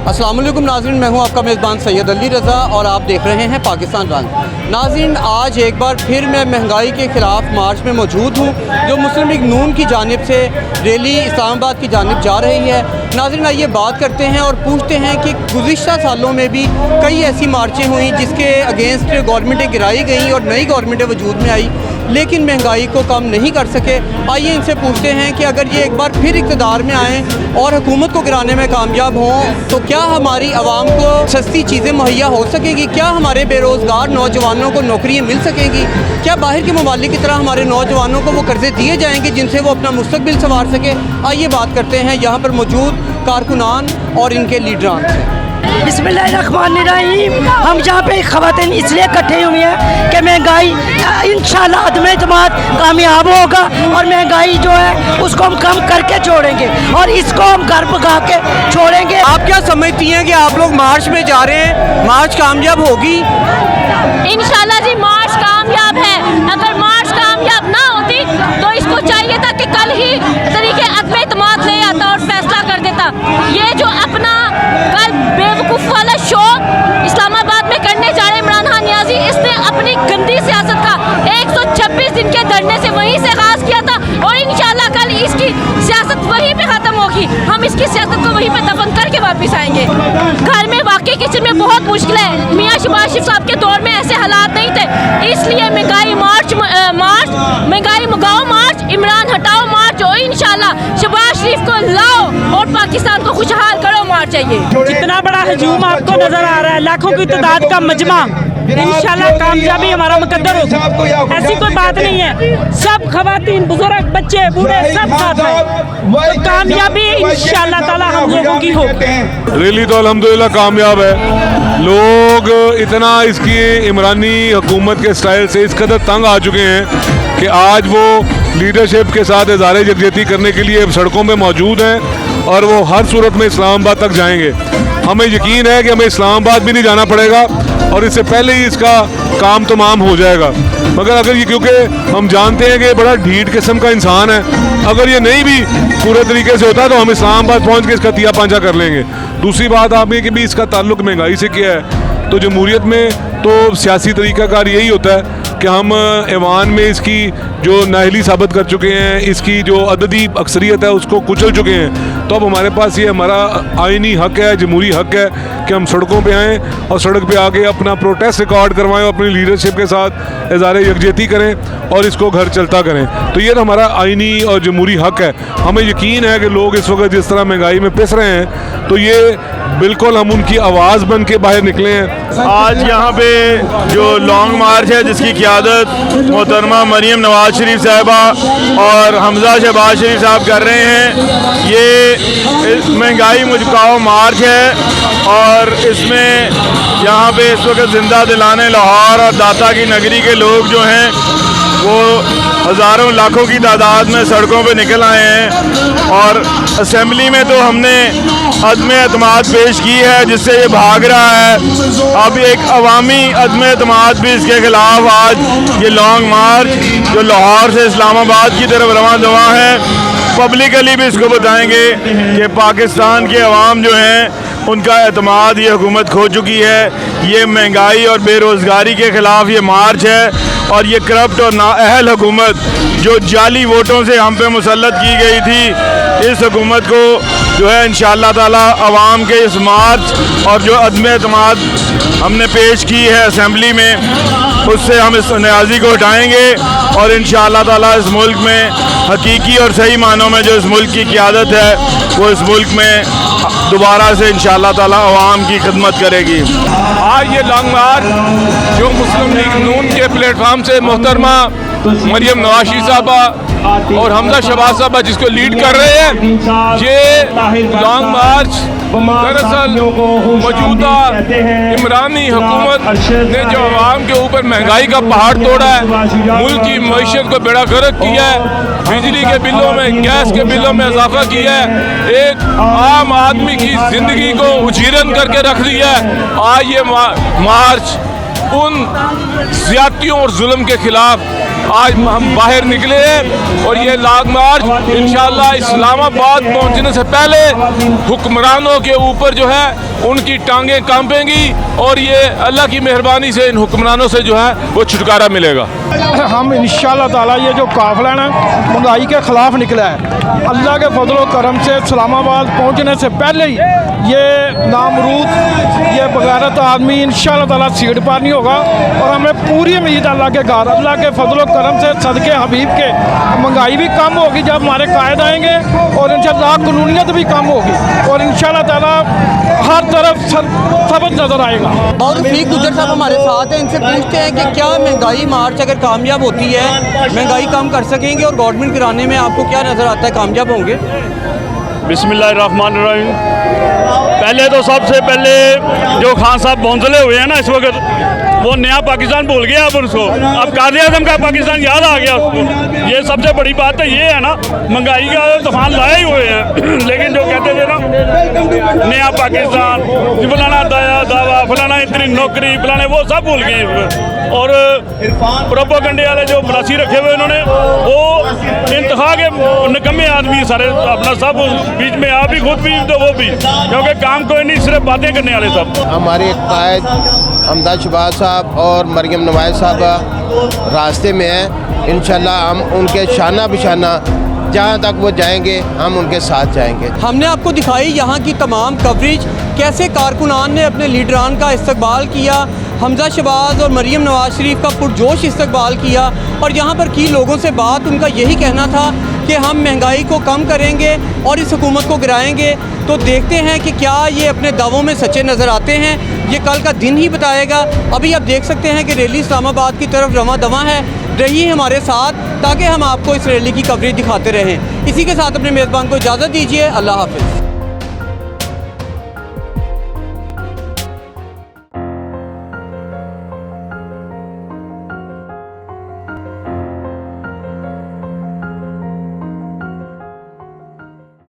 अस्सलाम वालेकुम नाज़रीन, मैं हूं आपका मेज़बान सैयद अली रज़ा और आप देख रहे हैं पाकिस्तान रंग। नाज़रीन, आज एक बार फिर मैं महंगाई के ख़िलाफ़ मार्च में मौजूद हूं जो मुस्लिम लीग नून की जानिब से रैली इस्लामाबाद की जानिब जा रही है। नाज़रीन, आइए बात करते हैं और पूछते हैं कि गुज़िश्ता सालों में भी कई ऐसी मार्चें हुई जिसके अगेंस्ट गवर्नमेंटें गिराई गई और नई गवर्नमेंटें वजूद में आई, लेकिन महंगाई को कम नहीं कर सके। आइए इनसे पूछते हैं कि अगर ये एक बार फिर इक़्तिदार में आएँ और हुकूमत को गिराने में कामयाब हों तो क्या हमारी आवाम को सस्ती चीज़ें मुहैया हो सकेंगी? क्या हमारे बेरोज़गार नौजवानों को नौकरियाँ मिल सकेंगी? क्या बाहर के ममालिक की तरह हमारे नौजवानों को वो कर्ज़े दिए जाएंगे जिनसे वो अपना मुस्तकबिल संवार सके? आइए बात करते हैं यहाँ पर मौजूद कारकुनान और इनके लीडरान से। बिस्मिल्लाहिर्रहमानिर्रहीम। हम यहाँ पे ख़वातीन इसलिए इकट्ठे हुए हैं कि महंगाई इंशाल्लाह अदम एतमाद कामयाब होगा और महंगाई जो है उसको हम कम करके छोड़ेंगे और इसको हम घर भगा के छोड़ेंगे। आप क्या समझती हैं कि आप लोग मार्च में जा रहे हैं, मार्च कामयाब होगी? इंशाल्लाह जी मार्च कामयाब है। अगर मार्च कामयाब ना होती तो इसको चाहिए था कि कल ही तरीके अदम एतमाद ले आता और फैसला कर देता। ये जो अपना कल बेवकूफ़ वाला शो इस्लामाबाद में करने जा रहे इमरान खान नियाज़ी, इसने अपनी गंदी सियासत का 126 दिन के धरने से वहीं से आगाज़ किया था और इंशाल्लाह कल इसकी सियासत वहीं पे ख़त्म होगी। हम इसकी सियासत को वहीं पे दफन करके वापस आएंगे। घर में वाकई किचन में बहुत मुश्किल है। मियाँ शहबाज शरीफ साहब के दौर में ऐसे हालात नहीं थे, इसलिए महंगाई मार्च महंगाई मुगाओ मार्च, इमरान हटाओ मार्च और इंशाल्लाह शहबाज शरीफ को लाओ और पाकिस्तान को खुशहाल करो मार्च चाहिए। कितना बड़ा हजूम आपको नजर आ रहा है, लाखों की तादाद का मजमा। इंशाल्लाह कामयाबी हमारा मुकद्दर होगी, ऐसी कोई बात नहीं है। सब खवातीन, बुजुर्ग, बच्चे, बूढ़े सब साथ हैं तो कामयाबी इंशाल्लाह ताला हम लोगों की होगी। रैली तो अल्हम्दुलिल्लाह कामयाब है। लोग इतना इसकी इमरानी हुकूमत के स्टाइल से इस कदर तंग आ चुके हैं कि आज वो लीडरशिप के साथ इज़हार यकजहती करने के लिए सड़कों में मौजूद हैं और वो हर सूरत में इस्लामाबाद तक जाएंगे। हमें यकीन है कि हमें इस्लामाबाद भी नहीं जाना पड़ेगा और इससे पहले ही इसका काम तमाम हो जाएगा। मगर अगर ये, क्योंकि हम जानते हैं कि बड़ा ढीठ किस्म का इंसान है, अगर ये नहीं भी पूरे तरीके से होता तो हम इस्लामाबाद पहुंच के इसका तिया पांचा कर लेंगे। दूसरी बात आप ये कि भी इसका ताल्लुक महंगाई से क्या है, तो जमहूरियत में तो सियासी तरीक़ाकार यही होता है कि हम ऐवान में इसकी जो नाअहली साबित कर चुके हैं, इसकी जो अददी अक्सरियत है उसको कुचल चुके हैं। तो अब हमारे पास ये हमारा आइनी हक़ है, जमहूरी हक़ है कि हम सड़कों पे आएँ और सड़क पे आके अपना प्रोटेस्ट रिकॉर्ड करवाएं और अपनी लीडरशिप के साथ इज़हार यकजहती करें और इसको घर चलता करें। तो ये हमारा आइनी और जमहूरी हक़ है। हमें यकीन है कि लोग इस वक्त जिस तरह महंगाई में पिस रहे हैं तो ये बिल्कुल हम उनकी आवाज़ बन के बाहर निकले हैं। आज यहाँ पे जो लॉन्ग मार्च है जिसकी क़ियादत मोहतरमा मरीम नवाज शरीफ साहिबा और हमजा शहबाज शरीफ साहब कर रहे हैं, ये महंगाई मुझकाओ मार्च है और इसमें यहाँ पे इस वक्त ज़िंदा दिलाने लाहौर और दाता की नगरी के लोग जो हैं वो हज़ारों लाखों की तादाद में सड़कों पे निकल आए हैं और असेंबली में तो हमने अदम एतमाद पेश की है जिससे ये भाग रहा है। अब एक अवामी अदम एतमाद भी इसके ख़िलाफ़ आज ये लॉन्ग मार्च जो लाहौर से इस्लामाबाद की तरफ रवां दवा है, पब्लिकली भी इसको बताएंगे कि पाकिस्तान के अवाम जो हैं उनका एतमाद ये हुकूमत खो चुकी है। ये महंगाई और बेरोज़गारी के ख़िलाफ़ ये मार्च है और ये करप्ट और नाअहल हुकूमत जो जाली वोटों से हम पे मुसल्लत की गई थी, इस हुकूमत को जो है इंशाअल्लाह ताला अवाम के इस मार्च और जो अदम एतमाद हमने पेश की है असेंबली में, उससे हम इस न्याज़ी को हटाएंगे और इंशाअल्लाह ताला इस मुल्क में हकीकी और सही मानों में जो इस मुल्क की क़ियादत है वो इस मुल्क में दोबारा से इंशाअल्लाह ताला अवाम की खिदमत करेगी। आज ये लॉन्ग मार्च जो मुस्लिम लीग नून के प्लेटफार्म से मोहतरमा मरीम नवाज शरीफ साहबा और हमजा शहबाज साहबा जिसको लीड कर रहे हैं, ये लॉन्ग मार्च दरअसल मौजूदा इमरानी हुकूमत ने जो अवाम के ऊपर महंगाई का पहाड़ तोड़ा है, मुल्क की मईशत को बेड़ा गर्क किया है, बिजली के बिलों में, गैस के बिलों में इजाफा किया है, एक आम आदमी की ज़िंदगी को उजीरन करके रख दिया है। आज ये मार्च उन ज़्यादतियों और जुल्म के ख़िलाफ़ आज हम बाहर निकले हैं और ये लॉन्ग मार्च इंशाअल्लाह इस्लामाबाद पहुंचने से पहले हुक्मरानों के ऊपर जो है उनकी टांगें कांपेंगी और ये अल्लाह की मेहरबानी से इन हुक्मरानों से जो है वो छुटकारा मिलेगा। हम इंशाअल्लाह ताला ये जो काफ़िला ना महंगाई के ख़िलाफ़ निकला है, अल्लाह के फजल व करम से इस्लामाबाद पहुंचने से पहले ही ये नामरूद ये बगैरत आदमी इंशाअल्लाह ताला सीट पर नहीं होगा। और हमें पूरी उम्मीद अल्लाह के घर, अल्लाह के फजल व करम से, सदके हबीब के, महंगाई भी कम होगी जब हमारे कायद आएंगे और इंशाअल्लाह कानूनियत भी कम होगी और इंशाअल्लाह ताला हर तरफ सबक नज़र आएगा। और रफीक गुज्जर साहब हमारे साथ हैं, इनसे पूछते हैं कि क्या महंगाई मार्च अगर कामयाब होती है, महंगाई कम कर सकेंगे और गवर्नमेंट गिराने में आपको क्या नज़र आता है, कामयाब होंगे? बिस्मिल्लाहिर्रहमानिर्रहीम। पहले तो सबसे पहले जो खान साहब भौंसले हुए हैं ना इस वक्त, वो नया पाकिस्तान भूल गया। अब उसको अब कायदे आज़म का पाकिस्तान याद आ गया उसको। ये सबसे बड़ी बात है, ये है ना, महंगाई का तूफान लाए ही हुए हैं लेकिन जो कहते थे ना नया पाकिस्तान, फलाना दावा, फलाना इतनी नौकरी, फलाने, वो सब भूल गए। और प्रोपेगेंडे वाले जो मरासी रखे हुए उन्होंने, वो इंतखा के निकम्मे आदमी सारे, अपना सब बीच में, आप भी खुद भी तो वो भी, क्योंकि काम कोई नहीं, सिर्फ बातें करने वाले सब। हमारे कायद हमजा शहबाज साहब और मरियम नवाज साहब रास्ते में हैं। इंशाल्लाह हम उनके शाना बिशाना जहाँ तक वो जाएंगे हम उनके साथ जाएंगे। हमने आपको दिखाई यहाँ की तमाम कवरेज, कैसे कारकुनान ने अपने लीडरान का इस्तकबाल किया, हमजा शहबाज और मरियम नवाज शरीफ का पुरजोश इस्तकबाल किया। और यहाँ पर की लोगों से बात, उनका यही कहना था कि हम महंगाई को कम करेंगे और इस हुकूमत को गिराएंगे। तो देखते हैं कि क्या ये अपने दावों में सच्चे नज़र आते हैं, ये कल का दिन ही बताएगा। अभी आप देख सकते हैं कि रैली इस्लामाबाद की तरफ रवां दवां है। रहिए हमारे साथ ताकि हम आपको इस रैली की कवरेज दिखाते रहें। इसी के साथ अपने मेज़बान को इजाज़त दीजिए। अल्लाह हाफ़िज़।